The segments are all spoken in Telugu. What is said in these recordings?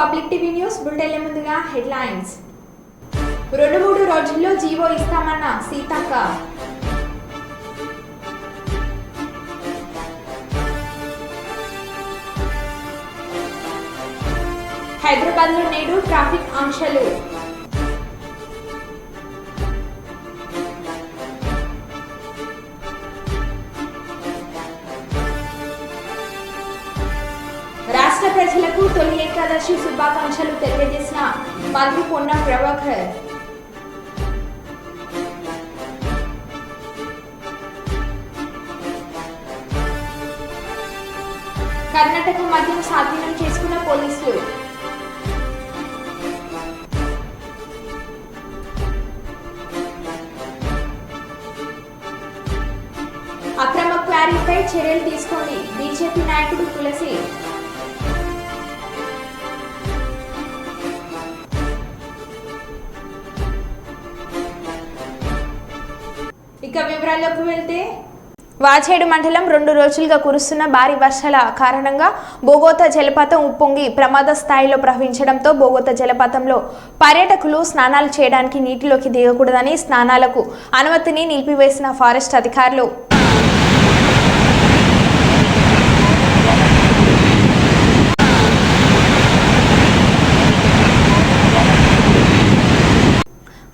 పబ్లిక్ టీవీ న్యూస్ బులెటిన్ల ముందుగా హెడ్లైన్స్. 2-3 రోజుల్లో జీవో ఇస్తామన్న సీతక్క. హైదరాబాద్లో నేడు ట్రాఫిక్ ఆంక్షలు. రాష్ట్ర ప్రజలకు తొలి ఏకాదశి శుభాకాంక్షలు తెలియజేసిన మంత్రి పొన్నం ప్రభాకర్. కర్ణాటక మద్యం స్వాధీనం చేసుకున్న పోలీసులు. అక్రమ క్వారీపై చర్యలు తీసుకోండి బీజేపీ నాయకుడు తులసి. ఇక వివరాల్లోకి వెళ్తే వాచేడు మండలం 2 రోజులుగా కురుస్తున్న భారీ వర్షాల కారణంగా బోగోత జలపాతం ఉప్పొంగి ప్రమాద స్థాయిలో ప్రవహించడంతో బోగోత జలపాతంలో పర్యాటకులు స్నానాలు చేయడానికి నీటిలోకి దిగకూడదని స్నానాలకు అనుమతిని నిలిపివేసిన ఫారెస్ట్ అధికారులు.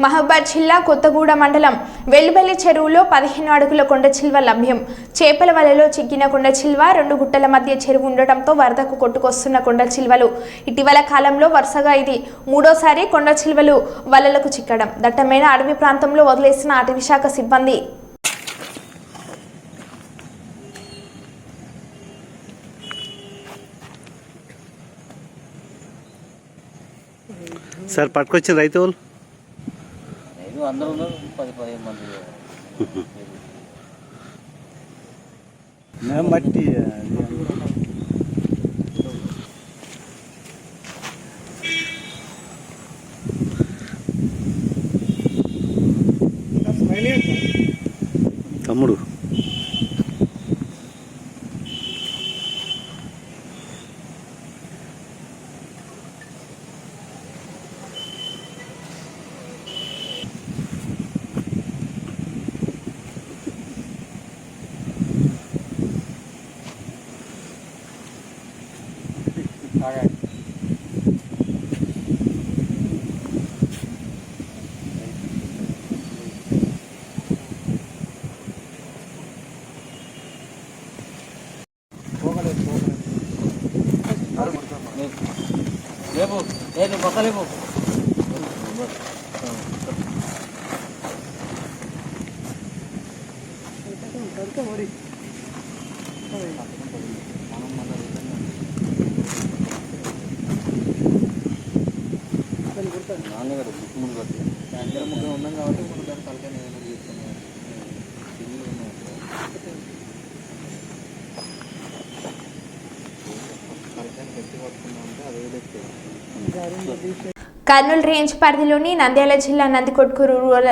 మహబూబాద్ జిల్లా కొత్తగూడ మండలం వెల్లుబెల్లి చెరువులో 15 అడుగుల కొండ చిల్వ లభ్యం. చేపల వలలో చిక్కిన కొండ చిల్వ 2 గుట్టల మధ్య చెరువు ఉండటంతో వరదకు కొట్టుకొస్తున్న కొండ చిల్వలు ఇటీవల కాలంలో వరుసగా ఇది 3వ కొండ చిల్వలు వలలకు చిక్కడం. దట్టమైన అడవి ప్రాంతంలో వదిలేసిన అటవీ శాఖ సిబ్బంది సార్ పట్టుకొచ్చిన రైతు వాళ్ళు అందరూ ఉన్నారు 10-15 మంది మట్టి తమ్ముడు లేవు ఏది పక్కలేవు నాన్నగారు ముఖ్యమంత్రి కట్టి సాయంత్రం ముఖ్యం ఉన్నాం కాబట్టి మనం దాని తలకాయ ఏమైనా చేస్తున్నాం తలకాయని గట్టి పట్టుకున్నాం అంటే అదే కర్నూలు రేంజ్ పరిధిలోని నంద్యాల జిల్లా Nandikotkur rural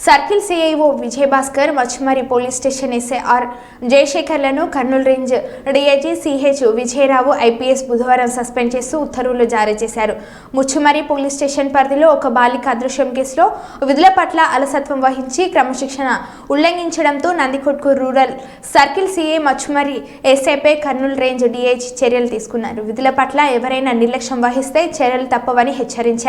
circle CIO Vijayabhaskar Machchumarri police station SIR జయశేఖర్లను Kurnool range DIG CH Vijayarao IPS బుధవారం సస్పెండ్ చేస్తూ ఉత్తర్వులు జారీ చేశారు. ముచ్చుమరి పోలీస్ స్టేషన్ పరిధిలో ఒక బాలిక అదృశ్యం కేసులో విధుల పట్ల అలసత్వం వహించి క్రమశిక్షణ ఉల్లంఘించడంతో Nandikotkur rural circle CI Machchumarri ఎస్ఐపై కర్నూలు రేంజ్ డిఐజీ చర్యలు తీసుకున్నారు. విధుల పట్ల ఎవరైనా నిర్లక్ష్యం వహిస్తే చర్యలు తప్పవని హెచ్చరించారు.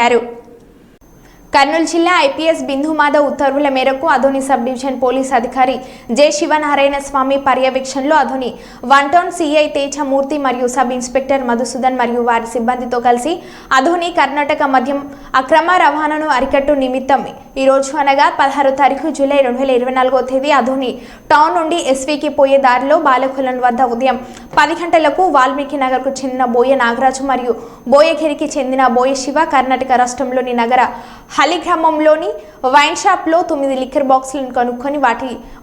కర్నూలు జిల్లా ఐపీఎస్ బిందు మాధవ్ ఉత్తర్వుల మేరకు అధోని సబ్ డివిజన్ పోలీస్ అధికారి జె శివనారాయణ స్వామి పర్యవేక్షణలో అధోని 1 టౌన్ సిఐ తేజమూర్తి మరియు సబ్ ఇన్స్పెక్టర్ మధుసూదన్ మరియు వారి సిబ్బందితో కలిసి అధోని కర్ణాటక మద్యం అక్రమ రవాణాను అరికట్టు నిమిత్తం ఈ రోజు అనగా 16వ తారీఖు జూలై 2024వ తేదీ అధోని టౌన్ నుండి ఎస్వీకి పోయే దారిలో బాలకొలను వద్ద ఉదయం 10 గంటలకు వాల్మీకి నగర్కు చెందిన బోయ నాగరాజు మరియు బోయగిరికి చెందిన బోయ శివ కర్ణాటక రాష్ట్రంలోని నగర హలి గ్రామంలోని వైన్ షాప్లో 9 లిక్కర్ బాక్సులను కనుక్కొని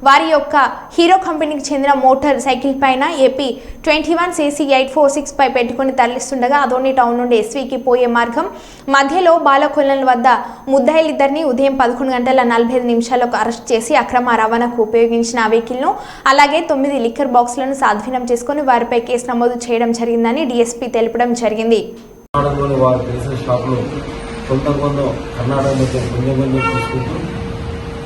వారి యొక్క హీరో కంపెనీకి చెందిన మోటార్ సైకిల్ పైన ఏపీ 21 CC 846 పై పెట్టుకుని తరలిస్తుండగా అధోని టౌన్ నుండి ఎస్వీకి పోయే మార్గం మధ్యలో బాలకొలను వద్ద ముద్దాయిలిద్దరిని ఉదయం 11:45 అరెస్ట్ చేసి అక్రమ రవాణాకు ఉపయోగించిన ఆ వెహికల్ను అలాగే 9 లిక్కర్ బాక్సులను స్వాధీనం చేసుకుని వారిపై కేసు నమోదు చేయడం జరిగిందని డీఎస్పీ తెలపడం జరిగింది. కర్ణాటకలోని వారు తెలిసిన షాపులు కొంత కర్ణాటక మధ్య కొంచెం తీసుకుంటూ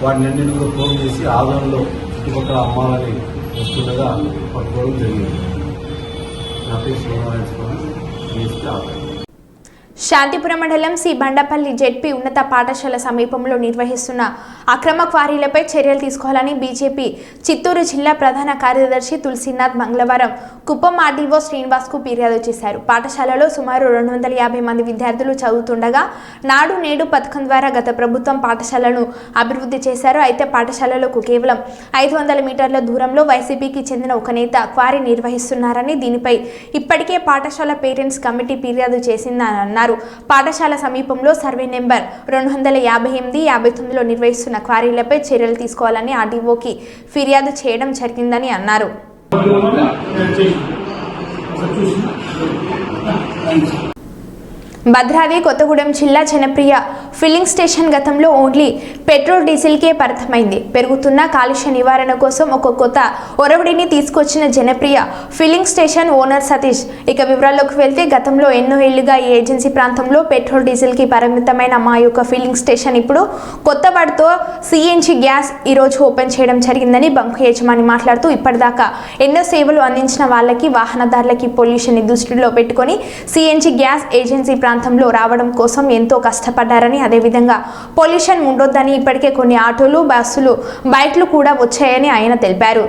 వాటిని అన్నింటినీ కూడా ఫోన్ చేసి ఆదోళనలో చుట్టుపక్కల అమ్మాలని వస్తుండగా పట్టుకోవడం జరిగింది. నా పేరు శ్రీనారాయణ స్వామి, డిఎస్పీ ఆదోళన. శాంతిపురం మండలం సి బండపల్లి జెడ్పీ ఉన్నత పాఠశాల సమీపంలో నిర్వహిస్తున్న అక్రమ క్వారీలపై చర్యలు తీసుకోవాలని బీజేపీ చిత్తూరు జిల్లా ప్రధాన కార్యదర్శి తులసీనాథ్ మంగళవారం కుప్పం ఆర్డీఓ శ్రీనివాస్కు ఫిర్యాదు చేశారు. పాఠశాలలో సుమారు 250 మంది విద్యార్థులు చదువుతుండగా నాడు నేడు పథకం ద్వారా గత ప్రభుత్వం పాఠశాలను అభివృద్ధి చేశారు. అయితే పాఠశాలలకు కేవలం 500 మీటర్ల దూరంలో వైసీపీకి చెందిన ఒక నేత క్వారీ నిర్వహిస్తున్నారని, దీనిపై ఇప్పటికే పాఠశాల పేరెంట్స్ కమిటీ ఫిర్యాదు చేసిందని అన్నారు. పాఠశాల సమీపంలో సర్వే నెంబర్ 258, 59లో నిర్వహిస్తున్న క్వారీలపై చర్యలు తీసుకోవాలని ఆర్డీఓకి ఫిర్యాదు చేయడం జరిగిందని అన్నారు. భద్రాద్రి కొత్తగూడెం జిల్లా జనప్రియ ఫిల్లింగ్ స్టేషన్ గతంలో ఓన్లీ పెట్రోల్ డీజిల్కే పరిమితమైంది. పెరుగుతున్న కాలుష్య నివారణ కోసం ఒక కొత్త ఒరవడిని తీసుకొచ్చిన Janapriya filling station owner Satish. ఇక వివరాల్లోకి వెళ్తే గతంలో ఎన్నో ఏళ్లుగా ఈ ఏజెన్సీ ప్రాంతంలో పెట్రోల్ డీజిల్కి పరిమితమైన మా యొక్క ఫిల్లింగ్ స్టేషన్ ఇప్పుడు కొత్త వాటితో సిఎన్జి గ్యాస్ ఈరోజు ఓపెన్ చేయడం జరిగిందని బంకు యజమాని మాట్లాడుతూ, ఇప్పటిదాకా ఎన్నో సేవలు అందించిన వాళ్ళకి, వాహనదారులకి పొల్యూషన్ దృష్టిలో పెట్టుకొని సిఎన్జి గ్యాస్ ఏజెన్సీ ప్రాంతంలో రావడం కోసం ఎంతో కష్టపడ్డారని, అదేవిధంగా పొల్యూషన్ ఉండొద్దని ఇప్పటికే కొన్ని ఆటోలు, బస్సులు, బైక్లు కూడా వచ్చాయని ఆయన తెలిపారు.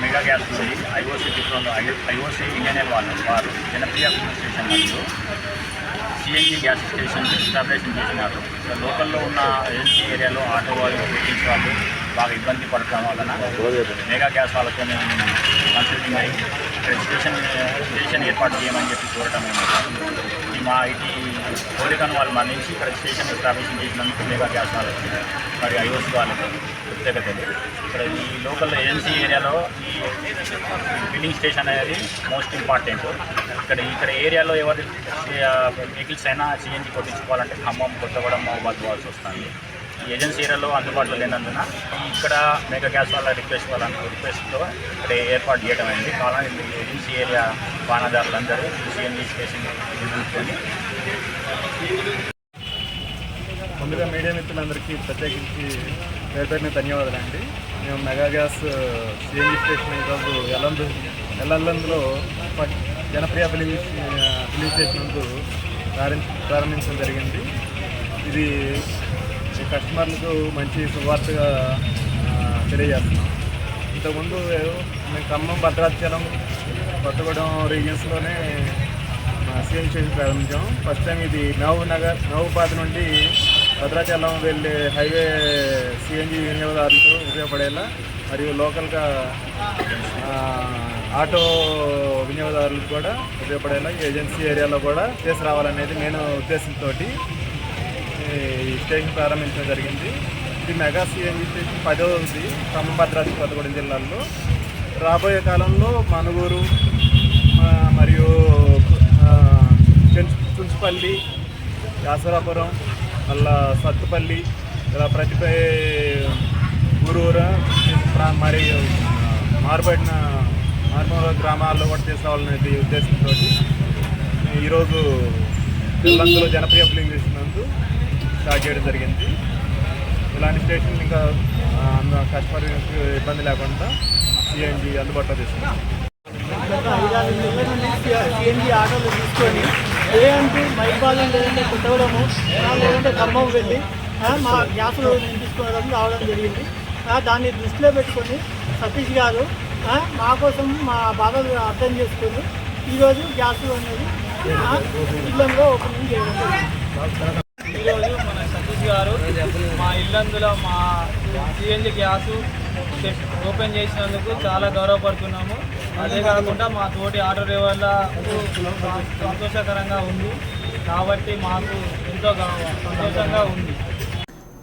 మెగా గ్యాస్ ఐఓసీ ఇంజనీర్ వారు జనప్రియ ఫిల్లింగ్ స్టేషన్ నందు సిఎన్జి గ్యాస్ స్టేషన్ ఎస్టాబ్లిషన్ చేసినారు. లోకల్లో ఉన్న ఏజెన్సీ ఏరియాలో ఆటో వాళ్ళు, వెహికల్స్ వాళ్ళు బాగా ఇబ్బంది పడటం వలన మెగా గ్యాస్ వాళ్ళతో కన్సల్టింగ్ అయ్యి ఇక్కడ స్టేషన్ ఏర్పాటు చేయమని చెప్పి కోరటం మా ఇటీ కోరికను వాళ్ళు మన్నించి ఇక్కడ స్టేషన్ ఎస్టాబ్లిషన్ చేసినందుకు మెగా గ్యాస్ వాళ్ళకి మరి ఐఓసీ వాళ్ళకి కృతజ్ఞతలు. ఇక్కడ ఈ లోకల్ ఏజెన్సీ ఏరియాలో ఈ ఫిల్లింగ్ స్టేషన్ అనేది మోస్ట్ ఇంపార్టెంట్. ఇక్కడ ఏరియాలో ఎవరి వెహికల్స్ అయినా సిఎన్జి కొట్టించుకోవాలంటే ఖమ్మం, కొత్తగూడెం, మహబూబాద్ పోవాల్సి వస్తుంది. ఈ ఏజెన్సీ ఏరియాలో అందుబాటులో లేనందున ఇక్కడ మెగా గ్యాస్ వాళ్ళ రిక్వెస్ట్తో ఇక్కడ ఏర్పాటు చేయడం అయింది. కావాలని ఏజెన్సీ ఏరియా వాహనదారులందరూ సిఎన్జి స్టేషన్ నిర్మించుకొని. ముందుగా మీడియా మిత్రులందరికీ ప్రత్యేకించి పేరుపేరున ధన్యవాదాలండి. మేము మెగా గ్యాస్ సిఎన్జి స్టేషన్ ఈరోజు ఎల్లందులో జనప్రియ ఫిల్లింగ్ స్టేషన్ నందు ప్రారంభించడం జరిగింది. ఇది కస్టమర్లకు మంచి శుభవార్తగా తెలియజేస్తున్నాం. ఇంతకుముందు మేము ఖమ్మం, భద్రాచలం, కొత్తగూడెం రీజియన్స్లోనే సిఎన్జి స్టేషన్ ప్రారంభించాం. ఫస్ట్ టైం ఇది మహబూబాద్ నుండి భద్రాచలం వెళ్ళే హైవే సిఎన్జి వినియోగదారులకు ఉపయోగపడేలా, మరియు లోకల్గా ఆటో వినియోగదారులకు కూడా ఉపయోగపడేలా ఏజెన్సీ ఏరియాలో కూడా తీసుకురావాలనేది నేను ఉద్దేశంతో ఈ స్టేషన్ ప్రారంభించడం జరిగింది. ఇది మెగా సిఎన్జి స్టేషన్ 10వది ఖమ్మం, భద్రాచలం, కొత్తగూడెం జిల్లాల్లో. రాబోయే కాలంలో మనుగూరు మరియు చుంచుపల్లి, యాసరాపురం, మళ్ళా సత్తుపల్లి, ఇలా ప్రతిపై ఊరూర మరియు మారుమూల గ్రామాల్లో కూడా తీసుకురావాలనే ఉద్దేశంతో ఈరోజు ఎల్లందులో జనప్రియ ఫిల్లింగ్ స్టేషన్ నందు స్టార్ట్ చేయడం జరిగింది. ఇలాంటి స్టేషన్ ఇంకా కస్టమర్ ఇబ్బంది లేకుండా సిఎన్జి అందుబాటులో తీసుకున్నాం. గత 5-6 నెలల నుండి సిఎన్జి ఆటోలు తీసుకొని లేదంటే మైబాద్, లేదంటే కొత్తగూడెము, లేదంటే ఖమ్మం వెళ్ళి మా గ్యాసులు తీసుకోవడం రావడం జరిగింది. దాన్ని దృష్టిలో పెట్టుకొని సతీష్ గారు మా కోసం మా బాధలు అర్థం చేసుకొని ఈరోజు గ్యాస్ అనేది ఇళ్లలో ఓపెనింగ్ చేయడం. ఈరోజు మన సతీష్ గారు మా ఇల్లందులో మా సిఎన్జి గ్యాసు ఓపెన్ చేసినందుకు చాలా గౌరవపడుతున్నాము. అదే కాకుండా మా తోటి ఆటో డ్రైవర్లకు సంతోషకరంగా ఉంది కాబట్టి మాకు ఎంతో సంతోషంగా ఉంది.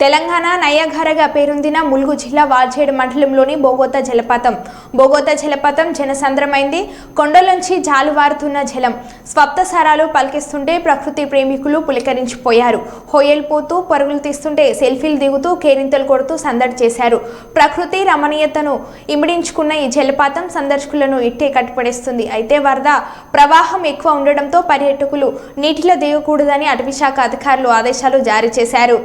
తెలంగాణ నయగారగా పేరొందిన ములుగు జిల్లా వాల్చేడు మండలంలోని బోగోతా జలపాతం జనసంద్రమైంది. కొండలోంచి జాలువారుతున్న జలం స్వప్తసారాలు పలికిస్తుంటే ప్రకృతి ప్రేమికులు పులకరించిపోయారు. హోయల్పోతూ పరుగులు తీస్తుంటే సెల్ఫీలు దిగుతూ కేరింతలు కొడుతూ సందడి చేశారు. ప్రకృతి రమణీయతను ఇమిడించుకున్న ఈ జలపాతం సందర్శకులను ఇట్టే కట్టిపడేస్తుంది. అయితే వరద ప్రవాహం ఎక్కువ ఉండడంతో పర్యాటకులు నీటిలో దిగకూడదని అటవీశాఖ అధికారులు ఆదేశాలు జారీ చేశారు.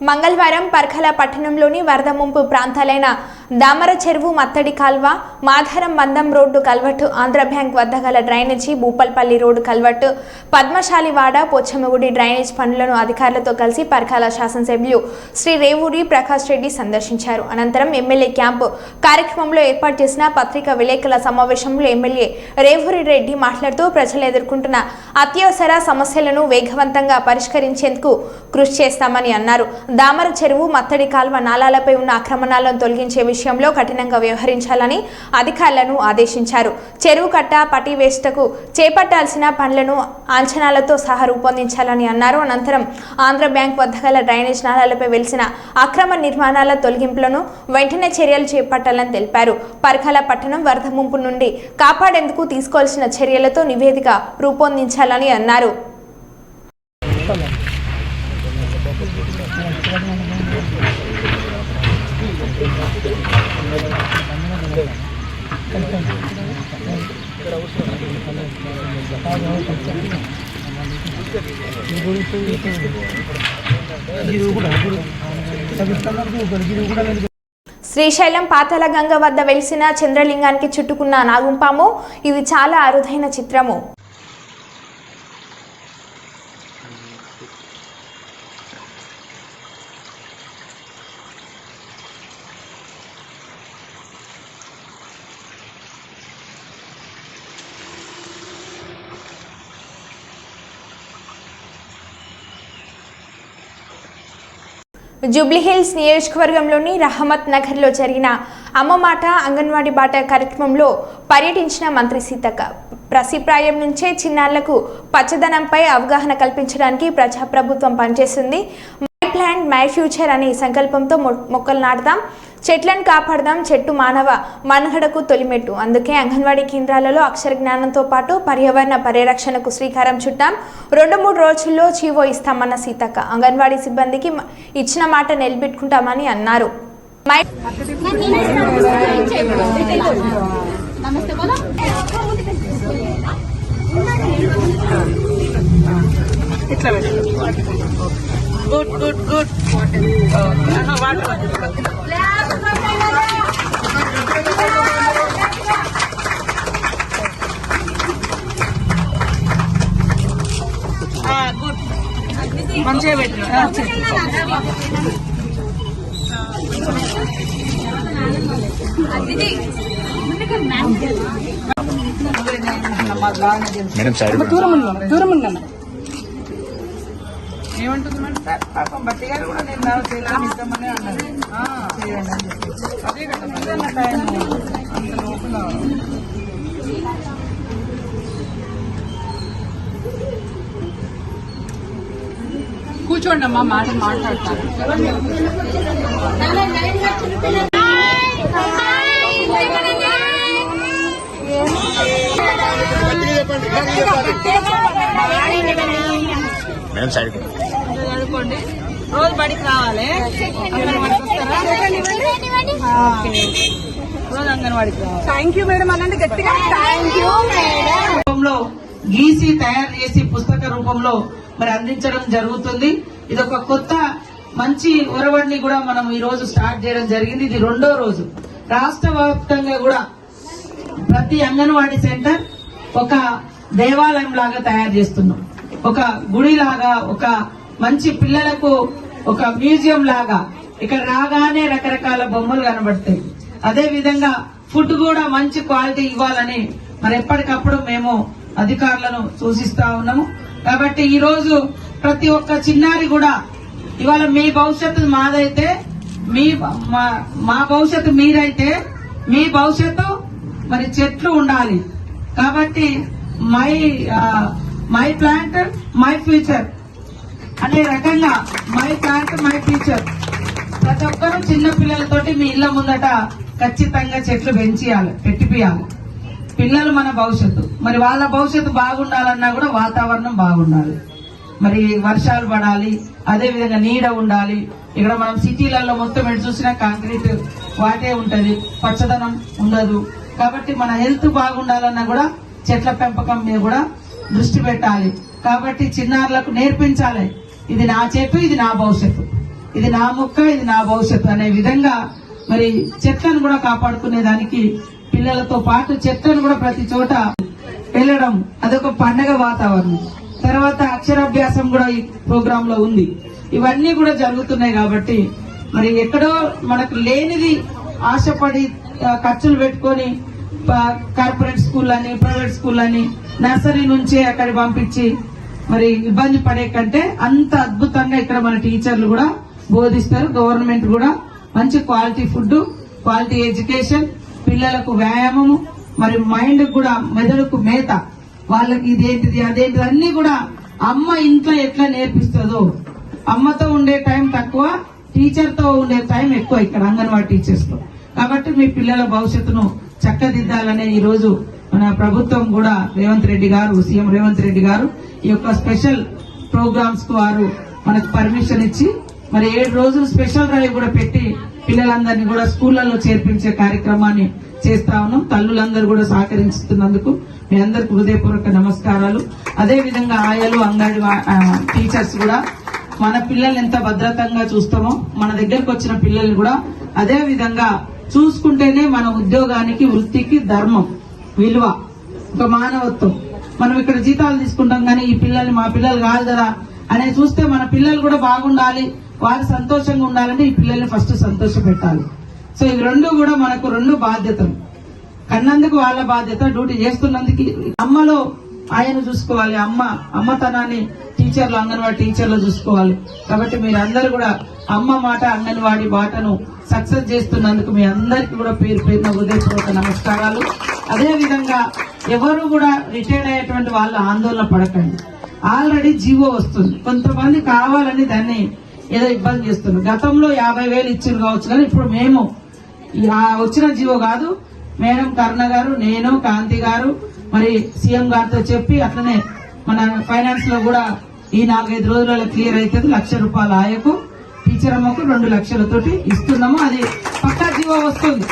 మంగళవారం పర్ఖల పట్టణంలోని వరద ముంపు ప్రాంతాలైన దామర చెరువు మత్తడి కాల్వ, మాధారం మందం రోడ్డు కల్వట్టు, ఆంధ్ర బ్యాంక్ వద్ద గల drainage, Bhupalpalli road culvert, పద్మశాలివాడ, పోచమ్మగుడి drainage పనులను అధికారులతో కలిసి పర్ఖల శాసనసభ్యులు శ్రీ రేవూరి ప్రకాష్ రెడ్డి సందర్శించారు. అనంతరం ఎమ్మెల్యే క్యాంపు కార్యక్రమంలో ఏర్పాటు చేసిన పత్రికా విలేకరుల సమావేశంలో ఎమ్మెల్యే రేవూరి రెడ్డి మాట్లాడుతూ ప్రజలు ఎదుర్కొంటున్న అత్యవసర సమస్యలను వేగవంతంగా పరిష్కరించేందుకు కృషి చేస్తామని అన్నారు. దామర చెరువు, మత్తడి కాల్వ, నాలాలపై ఉన్న ఆక్రమణాలను తొలగించే విషయంలో కఠినంగా వ్యవహరించాలని అధికారులను ఆదేశించారు. చెరువు కట్ట పట్టివేస్తకు చేపట్టాల్సిన పనులను అంచనాలతో సహా రూపొందించాలని అన్నారు. అనంతరం ఆంధ్ర బ్యాంక్ వద్ద గల డ్రైనేజ్ నాలాలపై వెలిసిన అక్రమ నిర్మాణాల తొలగింపులను వెంటనే చర్యలు చేపట్టాలని తెలిపారు. పర్ఖల పట్టణం వరద ముంపు నుండి కాపాడేందుకు తీసుకోవాల్సిన చర్యలతో నివేదిక రూపొందించాలని అన్నారు. శ్రీశైలం పాతాళగంగ వద్ద వెలిసిన చంద్రలింగానికి చుట్టుకున్న నాగుంపాము ఇది చాలా అరుదైన చిత్రము. జూబ్లీహిల్స్ నియోజకవర్గంలోని రహమత్ నగర్లో జరిగిన అమ్మ మాట అంగన్వాడీ బాట కార్యక్రమంలో పర్యటించిన మంత్రి సీతక్క ప్రసిప్రాయం నుంచే చిన్నారులకు పచ్చదనంపై అవగాహన కల్పించడానికి ప్రజాప్రభుత్వం పనిచేస్తుంది. మై ప్లాంట్ మై ఫ్యూచర్ అనే సంకల్పంతో మొక్కలు నాటుదాం, చెట్లను కాపాడదాం, చెట్టు మానవ మనుగడకు తొలిమెట్టు. అందుకే అంగన్వాడీ కేంద్రాలలో అక్షర జ్ఞానంతో పాటు పర్యావరణ పరిరక్షణకు శ్రీకారం చుట్టాం. 2-3 రోజుల్లో చీవో ఇస్తామన్న సీతక్క అంగన్వాడీ సిబ్బందికి ఇచ్చిన మాట నిలబెట్టుకుంటామని అన్నారు. గుడ్ గుడ్ గుడ్ గుడ్ మంచిగా పెట్టు దూరం ఉందన్న ఏమంటుంది మేడం పాపం బట్టి గారు కూడా నేను చేయడం ఇస్తామని అన్నారు చేయండి అని చెప్పి అదే కదా టైం అంత లోపల కూర్చోండి అమ్మా మాట్లాడతారు మేడం సైడ్ చదువుకోండి రోజు బడికి రావాలి అంగన్వాడికి వస్తారా రోజు అంగన్వాడికి రావాలి. థ్యాంక్ యూ మేడం అనండి గట్టిగా థ్యాంక్ యూ మేడం. గీసి తయారు చేసి పుస్తక రూపంలో మరి అందించడం జరుగుతుంది. ఇది ఒక కొత్త మంచి ఒరవడిని కూడా మనం ఈ రోజు స్టార్ట్ చేయడం జరిగింది. ఇది 2వ రోజు. రాష్ట్ర వ్యాప్తంగా కూడా ప్రతి అంగన్వాడీ సెంటర్ ఒక దేవాలయం లాగా తయారు చేస్తున్నాం. ఒక గుడి లాగా, ఒక మంచి పిల్లలకు ఒక మ్యూజియం లాగా. ఇక్కడ రాగానే రకరకాల బొమ్మలు కనబడతాయి. అదే విధంగా ఫుడ్ కూడా మంచి క్వాలిటీ ఇవ్వాలని మరి ఎప్పటికప్పుడు మేము అధికారులను సూచిస్తా ఉన్నాము. కాబట్టి ఈ రోజు ప్రతి ఒక్క చిన్నారి కూడా ఇవాళ మీ భవిష్యత్తు మాదైతే మా భవిష్యత్తు మీరైతే మీ భవిష్యత్తు మరి చెట్లు ఉండాలి. కాబట్టి మై ప్లాంట్ మై ఫ్యూచర్ అనే రకంగా మై ప్లాంట్ మై ఫ్యూచర్ ప్రతి ఒక్కరూ చిన్న పిల్లలతోటి మీ ఇళ్ల ముందట ఖచ్చితంగా చెట్లు పెట్టిపియాలి. పిల్లలు మన భవిష్యత్తు. మరి వాళ్ళ భవిష్యత్తు బాగుండాలన్నా కూడా వాతావరణం బాగుండాలి. మరి వర్షాలు పడాలి, అదే విధంగా నీడ ఉండాలి. ఇక్కడ మనం సిటీలలో మొత్తం ఎటు చూసినా కాంక్రీట్ వాటే ఉంటది, పచ్చదనం ఉండదు. కాబట్టి మన హెల్త్ బాగుండాలన్నా కూడా చెట్ల పెంపకం మీద కూడా దృష్టి పెట్టాలి. కాబట్టి చిన్నారులకు నేర్పించాలి, ఇది నా చెట్టు, ఇది నా భవిష్యత్తు, ఇది నా మొక్క, ఇది నా భవిష్యత్తు అనే విధంగా మరి చెట్లను కూడా కాపాడుకునే దానికి పిల్లలతో పాటు చెట్లను కూడా ప్రతి చోట వెళ్ళడం అదొక పండగ వాతావరణం. తర్వాత అక్షరాభ్యాసం కూడా ఈ ప్రోగ్రామ్ లో ఉంది. ఇవన్నీ కూడా జరుగుతున్నాయి. కాబట్టి మరి ఎక్కడో మనకు లేనిది ఆశపడి ఖర్చులు పెట్టుకొని కార్పొరేట్ స్కూల్ అని, ప్రైవేట్ స్కూల్ అని, నర్సరీ నుంచే అక్కడ పంపించి మరి ఇబ్బంది పడే కంటే అంత అద్భుతంగా ఇక్కడ మన టీచర్లు కూడా బోధిస్తారు. గవర్నమెంట్ కూడా మంచి క్వాలిటీ ఫుడ్, క్వాలిటీ ఎడ్యుకేషన్, పిల్లలకు వ్యాయామము, మరి మైండ్ కూడా మెదడుకు మేత, వాళ్ళకి ఇదేంటిది అదేంటిది అన్ని కూడా అమ్మ ఇంట్లో ఎట్లా నేర్పిస్తుందో, అమ్మతో ఉండే టైం తక్కువ, టీచర్ తో ఉండే టైం ఎక్కువ ఇక్కడ అంగన్వాడీ టీచర్స్ తో. కాబట్టి మీ పిల్లల భవిష్యత్తును చక్కదిద్దాలనే ఈ రోజు మన ప్రభుత్వం కూడా సీఎం రేవంత్ రెడ్డి గారు ఈ యొక్క స్పెషల్ ప్రోగ్రామ్స్ కు వారు మనకు పర్మిషన్ ఇచ్చి మరి 7 రోజులు స్పెషల్ డ్రైవ్ కూడా పెట్టి పిల్లలందరినీ కూడా స్కూళ్లలో చేర్పించే కార్యక్రమాన్ని చేస్తా ఉన్నాం. తల్లులందరూ కూడా సహకరిస్తున్నందుకు మీ అందరికి హృదయపూర్వక నమస్కారాలు. అదే విధంగా ఆయాలు, అంగన్వాడీ టీచర్స్ కూడా మన పిల్లల్ని ఎంత భద్రతంగా చూస్తామో మన దగ్గరకు వచ్చిన పిల్లల్ని కూడా అదే విధంగా చూసుకుంటేనే మన ఉద్యోగానికి, వృత్తికి ధర్మం, విలువ, ఒక మానవత్వం. మనం ఇక్కడ జీతాలు తీసుకుంటాం కానీ ఈ పిల్లల్ని మా పిల్లలు కాదు కదా అనే చూస్తే మన పిల్లలు కూడా బాగుండాలి, వారు సంతోషంగా ఉండాలంటే ఈ పిల్లల్ని ఫస్ట్ సంతోష పెట్టాలి. సో ఇవి 2 కూడా మనకు 2 బాధ్యతలు. కన్నందుకు వాళ్ళ బాధ్యత, డ్యూటీ చేస్తున్నందుకు అమ్మలో ఆయన చూసుకోవాలి, అమ్మతనాన్ని టీచర్లు, అంగన్వాడీ టీచర్లు చూసుకోవాలి. కాబట్టి మీరందరూ కూడా అమ్మ మాట, అంగన్వాడీ బాటను సక్సెస్ చేస్తున్నందుకు మీ అందరికీ కూడా పేరు పేరున హృదయపూర్వక నమస్కారాలు. అదే విధంగా ఎవరు కూడా రిటైర్డ్ అయ్యేటువంటి వాళ్ళు ఆందోళన పడకండి. ఆల్రెడీ జీవో వస్తుంది. కొంతమంది కావాలని దాన్ని ఏదో ఇబ్బంది చేస్తున్నారు. గతంలో 50,000 ఇచ్చింది కావచ్చు, కానీ ఇప్పుడు మేము వచ్చిన జీవో కాదు, మేడం కరుణ గారు, నేను, కాంతి గారు మరి సీఎం గారితో చెప్పి అట్లనే మన ఫైనాన్స్ లో కూడా ఈ 4-5 రోజులలో క్లియర్ అవుతుంది. ₹1,00,000 ఆయకు, టీచర్ అమ్మకు 2 లక్షలతోటి ఇస్తున్నాము. అది పక్కా జీవో వస్తుంది.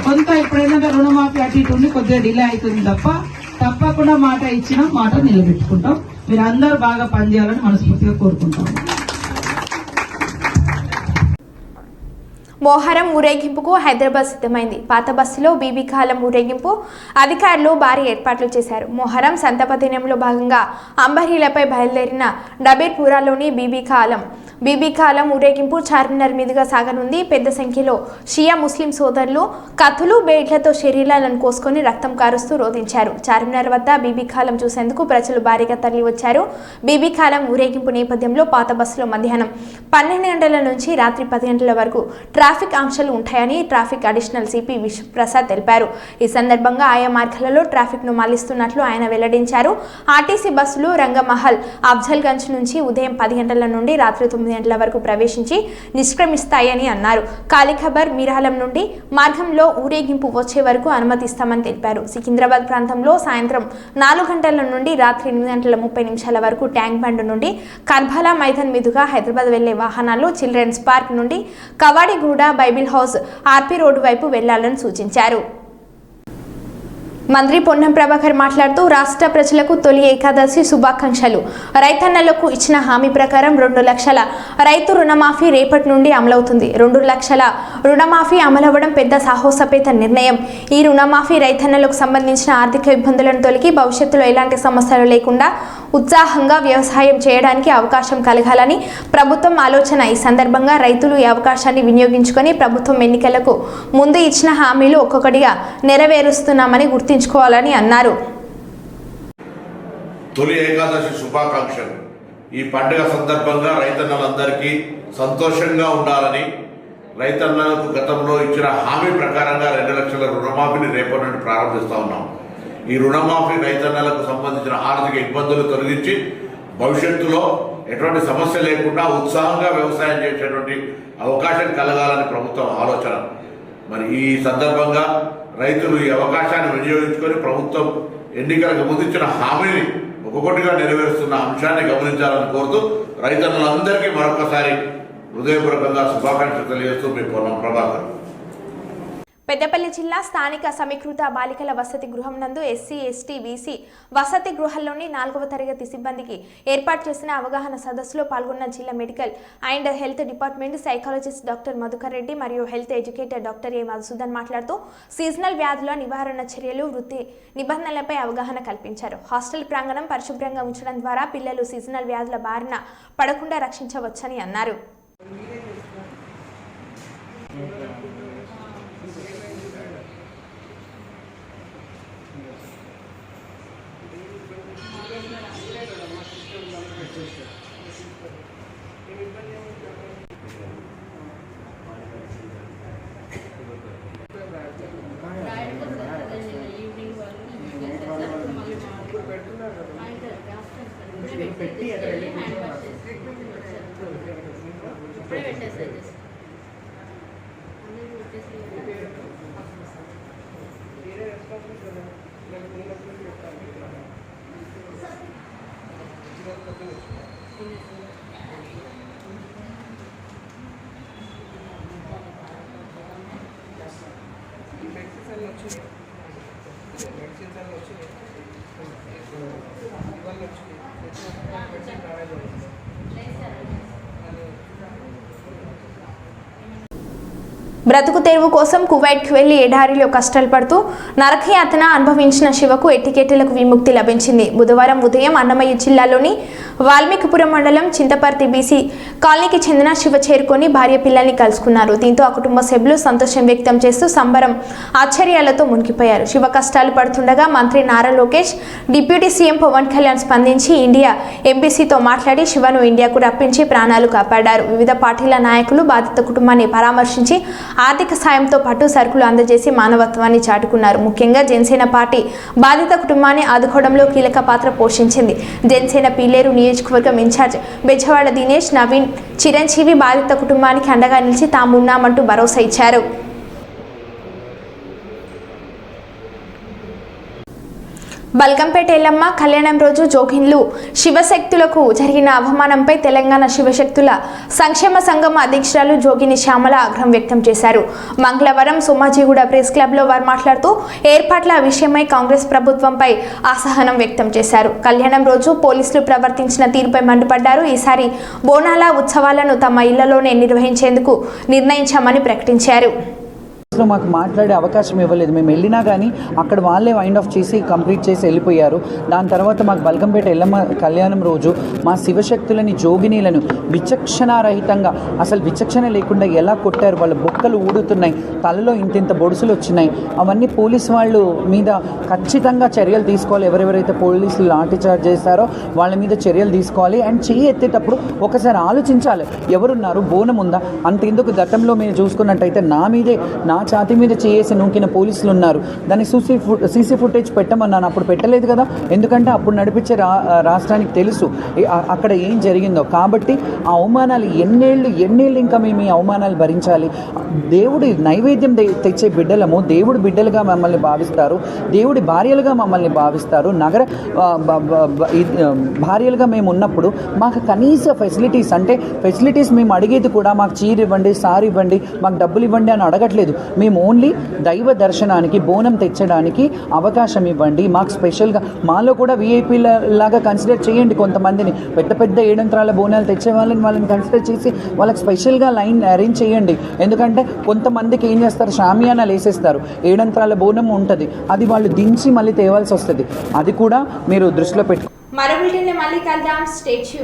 కొంత ఇప్పుడేంటంటే రుణమాఫీ అటు ఇటు ఉండి కొద్దిగా డిలే అవుతుంది తప్ప తప్పకుండా మాట ఇచ్చిన మాట నిలబెట్టుకుంటాం. మీరు అందరూ బాగా పనిచేయాలని మనస్ఫూర్తిగా కోరుకుంటాం. మోహరం ఊరేగింపుకు హైదరాబాద్ సిద్ధమైంది. పాత బస్సులో బీబీ కాలం ఊరేగింపు అధికారులు భారీ ఏర్పాట్లు చేశారు. మోహరం సంతపదినంలో భాగంగా అంబరీలపై బయలుదేరిన డబీర్పురాలోని బీబీ కాలం ఊరేగింపు చార్మినార్ మీదుగా సాగనుంది. పెద్ద సంఖ్యలో షియా ముస్లిం సోదరులు కత్తులు బేట్లతో శరీరాలను కోసుకొని రక్తం కారుస్తూ రోధించారు. చార్మినార్ వద్ద బీబీ కాలం చూసేందుకు ప్రజలు భారీగా తరలి వచ్చారు. బీబీ కాలం ఊరేగింపు నేపథ్యంలో పాత బస్సులో మధ్యాహ్నం 12 గంటల నుంచి రాత్రి 10 గంటల వరకు ట్రాఫిక్ ఆంక్షలు ఉంటాయని ట్రాఫిక్ అడిషనల్ సిపి విశ్వప్రసాద్ తెలిపారు. ఈ సందర్భంగా ఆయా మార్గాలలో ట్రాఫిక్ ను మళ్లిస్తున్నట్లు ఆయన వెల్లడించారు. ఆర్టీసీ బస్సులు రంగమహల్ అఫ్జల్గంజ్ నుంచి ఉదయం 10 గంటల నుండి రాత్రి 9 గంటల వరకు ప్రవేశించి నిష్క్రమిస్తాయని అన్నారు. కాలిఖబర్ మీరాలం నుండి మార్గంలో ఊరేగింపు వచ్చే వరకు అనుమతిస్తామని తెలిపారు. సికింద్రాబాద్ ప్రాంతంలో సాయంత్రం 4 గంటల నుండి రాత్రి 8 గంటల 30 నిమిషాల వరకు ట్యాంక్ బండ్ నుండి కర్బాలా మైదాన్ మీదుగా హైదరాబాద్ వెళ్లే వాహనాలు చిల్డ్రన్స్ పార్క్ నుండి Kavadiguda Bible house RP road వైపు వెళ్లాలని సూచించారు. మంత్రి పొన్నం ప్రభాకర్ మాట్లాడుతూ రాష్ట్ర ప్రజలకు తొలి ఏకాదశి శుభాకాంక్షలు. రైతన్నలకు ఇచ్చిన హామీ ప్రకారం 2 లక్షల రైతు రుణమాఫీ రేపటి నుండి అమలవుతుంది. 2 లక్షల రుణమాఫీ అమలవ్వడం పెద్ద సాహసోపేత నిర్ణయం. ఈ రుణమాఫీ రైతన్నలకు సంబంధించిన ఆర్థిక ఇబ్బందులను తొలగి భవిష్యత్తులో ఎలాంటి సమస్యలు లేకుండా ఉత్సాహంగా వ్యవసాయం చేయడానికి అవకాశం కలగాలని ప్రభుత్వం ఆలోచన. ఈ సందర్భంగా రైతులు ఈ అవకాశాన్ని వినియోగించుకొని ప్రభుత్వం ఎన్నికలకు ముందు ఇచ్చిన హామీలు ఒక్కొక్కటిగా నెరవేరుస్తున్నామని గుర్తుంచుకోవాలని అన్నారు. తొలి ఏకాదశి శుభాకాంక్షలు. ఈ పండుగ సందర్భంగా రైతన్నలందరికీ సంతోషంగా ఉండాలని, రైతన్నలకు గతంలో ఇచ్చిన హామీ ప్రకారంగా 2 లక్షల రుణమాఫీని రేపటి నుండి ప్రారంభిస్తా ఉన్నాం. ఈ రుణమాఫీ రైతన్నలకు సంబంధించిన ఆర్థిక ఇబ్బందులు తొలగించి భవిష్యత్తులో ఎటువంటి సమస్య లేకుండా ఉత్సాహంగా వ్యవసాయం చేసేటువంటి అవకాశం కలగాలని ప్రభుత్వం ఆలోచన. మరి ఈ సందర్భంగా రైతులు ఈ అవకాశాన్ని వినియోగించుకొని ప్రభుత్వం ఎన్నికలకు ముందు ఇచ్చిన హామీని ఒక్కొక్కటిగా నెరవేరుస్తున్న అంశాన్ని గమనించాలని కోరుతూ రైతన్నులందరికీ మరొకసారి హృదయపూర్వకంగా శుభాకాంక్షలు తెలియజేస్తూ మీ పొన్నం ప్రభాకర్. పెద్దపల్లి జిల్లా స్థానిక సమీకృత బాలికల వసతి గృహం నందు ఎస్సీ ఎస్టీ బీసీ వసతి గృహాల్లోని 4వ తరగతి సిబ్బందికి ఏర్పాటు చేసిన అవగాహన సదస్సులో పాల్గొన్న జిల్లా medical and health department psychologist doctor Madhukar Reddy మరియు health educator doctor A Madhusudan మాట్లాడుతూ సీజనల్ వ్యాధుల నివారణ చర్యలు, వృత్తి నిబంధనలపై అవగాహన కల్పించారు. హాస్టల్ ప్రాంగణం పరిశుభ్రంగా ఉంచడం ద్వారా పిల్లలు సీజనల్ వ్యాధుల బారిన పడకుండా రక్షించవచ్చని అన్నారు. బ్రతుకు తెరువు కోసం కువైట్కి వెళ్లి ఎడారిలో కష్టాలు పడుతూ నరకయాతన అనుభవించిన శివకు ఎట్టికేటలకు విముక్తి లభించింది. బుధవారం ఉదయం అన్నమయ్య జిల్లాలోని వాల్మీకిపురం మండలం చింతపర్తి బీసీ కాలనీకి చెందిన శివ చేరుకొని భార్య పిల్లల్ని కలుసుకున్నారు. దీంతో ఆ కుటుంబ సభ్యులు సంతోషం వ్యక్తం చేస్తూ సంబరం ఆశ్చర్యాలతో మునిగిపోయారు. శివ కష్టాలు పడుతుండగా మంత్రి నారా లోకేష్, డిప్యూటీ సీఎం పవన్ కళ్యాణ్ స్పందించి ఇండియా ఎంబీసీతో మాట్లాడి శివను ఇండియాకు రప్పించి ప్రాణాలు కాపాడారు. వివిధ పార్టీల నాయకులు బాధిత కుటుంబాన్ని పరామర్శించి ఆర్థిక సాయంతో పాటు సరుకులు అందజేసి మానవత్వాన్ని చాటుకున్నారు. ముఖ్యంగా జనసేన పార్టీ బాధిత కుటుంబాన్ని ఆదుకోవడంలో కీలక పాత్ర పోషించింది. జనసేన పీలేరు నియోజకవర్గం ఇన్ఛార్జ్ బెజవాడ దినేష్, నవీన్, చిరంజీవి బాధిత కుటుంబానికి అండగా నిలిచి తామున్నామంటూ భరోసా ఇచ్చారు. బల్కంపేట ఎల్లమ్మ కళ్యాణం రోజు జోగిన్లు శివశక్తులకు జరిగిన అవమానంపై తెలంగాణ శివశక్తుల సంక్షేమ సంఘం అధ్యక్షురాలు జోగిని శ్యామల ఆగ్రహం వ్యక్తం చేశారు. మంగళవారం సోమాజిగూడ ప్రెస్ క్లబ్లో వారు మాట్లాడుతూ ఏర్పాట్ల విషయమై కాంగ్రెస్ ప్రభుత్వంపై అసహనం వ్యక్తం చేశారు. కళ్యాణం రోజు పోలీసులు ప్రవర్తించిన తీరుపై మండిపడ్డారు. ఈసారి బోనాల ఉత్సవాలను తమ ఇళ్లలోనే నిర్వహించేందుకు నిర్ణయించామని ప్రకటించారు. మాకు మాట్లాడే అవకాశం ఇవ్వలేదు. మేము వెళ్ళినా కానీ అక్కడ వాళ్ళే వైండ్ ఆఫ్ చేసి కంప్లీట్ చేసి వెళ్ళిపోయారు. దాని తర్వాత మాకు బల్కంపేట ఎల్లమ్మ కళ్యాణం రోజు మా శివశక్తులని జోగినీలను విచక్షణారహితంగా అసలు విచక్షణ లేకుండా ఎలా కొట్టారు. వాళ్ళ బొక్కలు ఊడుతున్నాయి, తలలో ఇంతింత బొడుసులు వచ్చినాయి. అవన్నీ పోలీసు వాళ్ళు మీద ఖచ్చితంగా చర్యలు తీసుకోవాలి. ఎవరెవరైతే పోలీసులు లాఠీ చార్జ్ చేస్తారో వాళ్ళ మీద చర్యలు తీసుకోవాలి. అండ్ చెయ్యి ఎత్తేటప్పుడు ఒకసారి ఆలోచించాలి, ఎవరున్నారు, బోనం ఉందా. అంతెందుకు గతంలో మీరు చూసుకున్నట్టయితే నా మీదే నా ఛాతీ మీద చేసి నూకిన పోలీసులు ఉన్నారు. దాన్ని సీసీ ఫుటేజ్ పెట్టమన్నాను, అప్పుడు పెట్టలేదు కదా. ఎందుకంటే అప్పుడు నడిపించే రాష్ట్రానికి తెలుసు అక్కడ ఏం జరిగిందో. కాబట్టి ఆ అవమానాలు ఎన్నేళ్ళు ఇంకా మేము ఈ అవమానాలు భరించాలి. దేవుడి నైవేద్యం తెచ్చే బిడ్డలము, దేవుడి బిడ్డలుగా మమ్మల్ని భావిస్తారు, దేవుడి భార్యలుగా మమ్మల్ని భావిస్తారు. నగర భార్యలుగా మేము ఉన్నప్పుడు మాకు కనీస ఫెసిలిటీస్ అంటే ఫెసిలిటీస్ మేము అడిగేది కూడా మాకు చీర ఇవ్వండి, సారీ ఇవ్వండి, మాకు డబ్బులు ఇవ్వండి అని అడగట్లేదు. మేము ఓన్లీ దైవ దర్శనానికి బోనం తెచ్చడానికి అవకాశం ఇవ్వండి. మాకు స్పెషల్గా మాలో కూడా వీఐపీల లాగా కన్సిడర్ చేయండి. కొంతమందిని పెద్ద ఏడంత్రాల బోనాలు తెచ్చే వాళ్ళని కన్సిడర్ చేసి వాళ్ళకి స్పెషల్గా లైన్ అరేంజ్ చేయండి. ఎందుకంటే కొంతమందికి ఏం చేస్తారు, షామియానాలు వేసేస్తారు, ఏడంత్రాల బోనం ఉంటుంది, అది వాళ్ళు దించి మళ్ళీ తేవాల్సి వస్తుంది. అది కూడా మీరు దృష్టిలో పెట్టుకో. మరో బులెటిన్లో మళ్ళీ కలుద్దాం. Stay tuned.